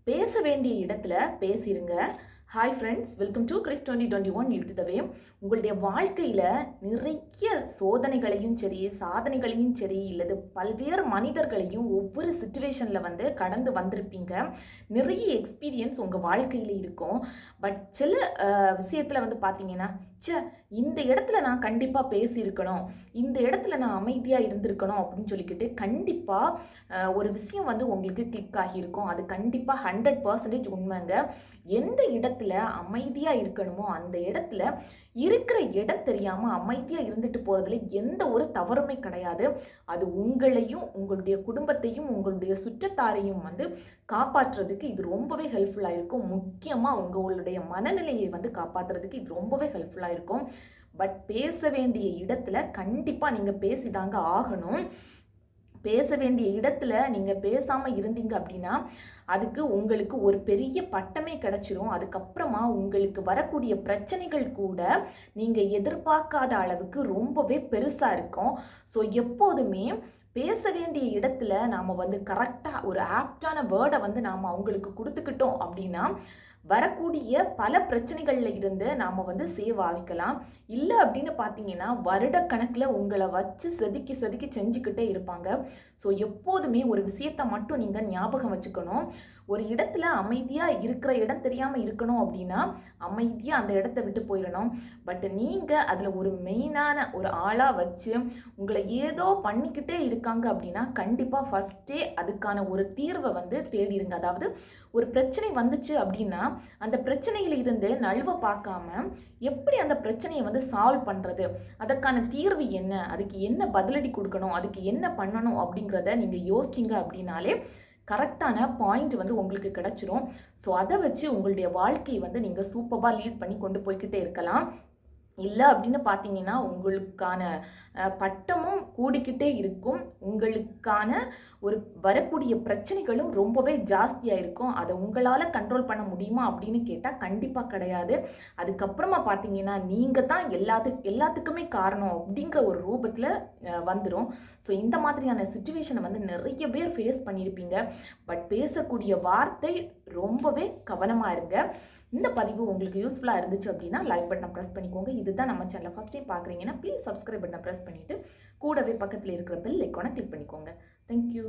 பேச வேண்டிய இடத்துல பேசிருங்க. Hi friends, welcome to Chris 2021 live to the way. உங்களுடைய வாழ்க்கையில் நிறைய சோதனைகளையும் சரி, சாதனைகளையும் சரி, இல்லது பல்வேறு மனிதர்களையும் ஒவ்வொரு சுச்சுவேஷனில் கடந்து வந்திருப்பீங்க. நிறைய எக்ஸ்பீரியன்ஸ் உங்கள் வாழ்க்கையில் இருக்கும். பட் சில விஷயத்தில் பார்த்தீங்கன்னா, இந்த இடத்துல நான் கண்டிப்பாக பேசியிருக்கணும், இந்த இடத்துல நான் அமைதியாக இருந்திருக்கணும் அப்படின்னு சொல்லிக்கிட்டு கண்டிப்பாக ஒரு விஷயம் உங்களுக்கு கிளிக் ஆகியிருக்கும். அது கண்டிப்பாக 100% உண்மைங்க. எந்த இடத்துல அமைதியாக இருக்கணுமோ அந்த இடத்துல இருக்கிற இடம் தெரியாமல் அமைதியாக இருந்துட்டு போகிறதுல எந்த ஒரு தவறுமே கிடையாது. அது உங்களையும் உங்களுடைய குடும்பத்தையும் உங்களுடைய சுற்றத்தாரையும் காப்பாற்றுறதுக்கு இது ரொம்பவே ஹெல்ப்ஃபுல்லாக இருக்கும். முக்கியமாக உங்களுடைய மனநிலையை காப்பாற்றுறதுக்கு இது ரொம்பவே ஹெல்ப்ஃபுல்லாக இருக்கும். பட் பேச வேண்டிய இடத்துல கண்டிப்பாக நீங்கள் பேசிதாங்க ஆகணும். பேச வேண்டிய இடத்துல நீங்கள் பேசாமல் இருந்தீங்க அப்படின்னா அதுக்கு உங்களுக்கு ஒரு பெரிய பட்டமே கிடைச்சிரும். அதுக்கப்புறமா உங்களுக்கு வரக்கூடிய பிரச்சனைகள் கூட நீங்கள் எதிர்பார்க்காத அளவுக்கு ரொம்பவே பெருசாக இருக்கும். ஸோ எப்போதுமே பேச வேண்டிய இடத்துல நாம் கரெக்டாக ஒரு ஆப்டான வேர்டை நாம் அவங்களுக்கு கொடுத்துக்கிட்டோம் அப்படின்னா வரக்கூடிய பல பிரச்சனைகளில் இருந்து நாம் சேவ் ஆகிக்கலாம். இல்லை அப்படின்னு பார்த்தீங்கன்னா வருடக்கணக்கில் உங்களை வச்சு செதுக்கி செதுக்கி செஞ்சுக்கிட்டே இருப்பாங்க. ஸோ எப்போதுமே ஒரு விஷயத்தை மட்டும் நீங்கள் ஞாபகம் வச்சுக்கணும். ஒரு இடத்துல அமைதியாக இருக்கிற இடம் தெரியாமல் இருக்கணும் அப்படின்னா அமைதியாக அந்த இடத்த விட்டு போயிடணும். பட் நீங்கள் அதில் ஒரு மெயினான ஒரு ஆளாக வச்சு உங்களை ஏதோ பண்ணிக்கிட்டே இருக்காங்க அப்படின்னா கண்டிப்பாக ஃபஸ்ட்டே அதுக்கான ஒரு தீர்வை தேடிடுங்க. அதாவது ஒரு பிரச்சனை வந்துச்சு அப்படின்னா அந்த பிரச்சனையில இருந்து நழுவ பார்க்காம எப்படி அந்த பிரச்சனையை சால்வ் பண்ணுறது, அதுக்கான தீர்வு என்ன, அதுக்கு என்ன பதிலடி கொடுக்கணும், அதுக்கு என்ன பண்ணணும் அப்படிங்கிறத நீங்கள் யோசிச்சிங்க அப்படின்னாலே கரெக்டான பாயிண்ட் உங்களுக்கு கிடச்சிரும். ஸோ அதை வச்சு உங்களுடைய வாழ்க்கையை நீங்கள் சூப்பராக லீட் பண்ணி கொண்டு போய்கிட்டே இருக்கலாம். இல்லை அப்படின்னு பார்த்தீங்கன்னா உங்களுக்கான பட்டமும் கூடிக்கிட்டே இருக்கும். உங்களுக்கான ஒரு வரக்கூடிய பிரச்சனைகளும் ரொம்பவே ஜாஸ்தியாக இருக்கும். அதை உங்களால் கண்ட்ரோல் பண்ண முடியுமா அப்படின்னு கேட்டால் கண்டிப்பாக கிடையாது. அதுக்கப்புறமா பார்த்தீங்கன்னா நீங்கள் தான் எல்லாத்துக்குமே காரணம் அப்படிங்கிற ஒரு ரூபத்தில் வந்துடும். ஸோ இந்த மாதிரியான சுச்சுவேஷனை நிறைய பேர் ஃபேஸ் பண்ணியிருப்பீங்க. பட் பேசக்கூடிய வார்த்தை ரொம்பவே கவனமாக இருங்க. இந்த பதிவு உங்களுக்கு யூஸ்ஃபுல்லாக இருந்துச்சு அப்படின்னா லைக் பட்டனை ப்ரெஸ் பண்ணிக்கோங்க. இதுதான் நம்ம சேனலை ஃபஸ்ட் டைம் பார்க்குறீங்கன்னா ப்ளீஸ் சப்ஸ்கிரைப் பட்டனை ப்ரெஸ் பண்ணிவிட்டு கூடவே பக்கத்தில் இருக்கிற பெல் ஐக்கானை கிளிக் பண்ணிக்கோங்க. தேங்க்யூ.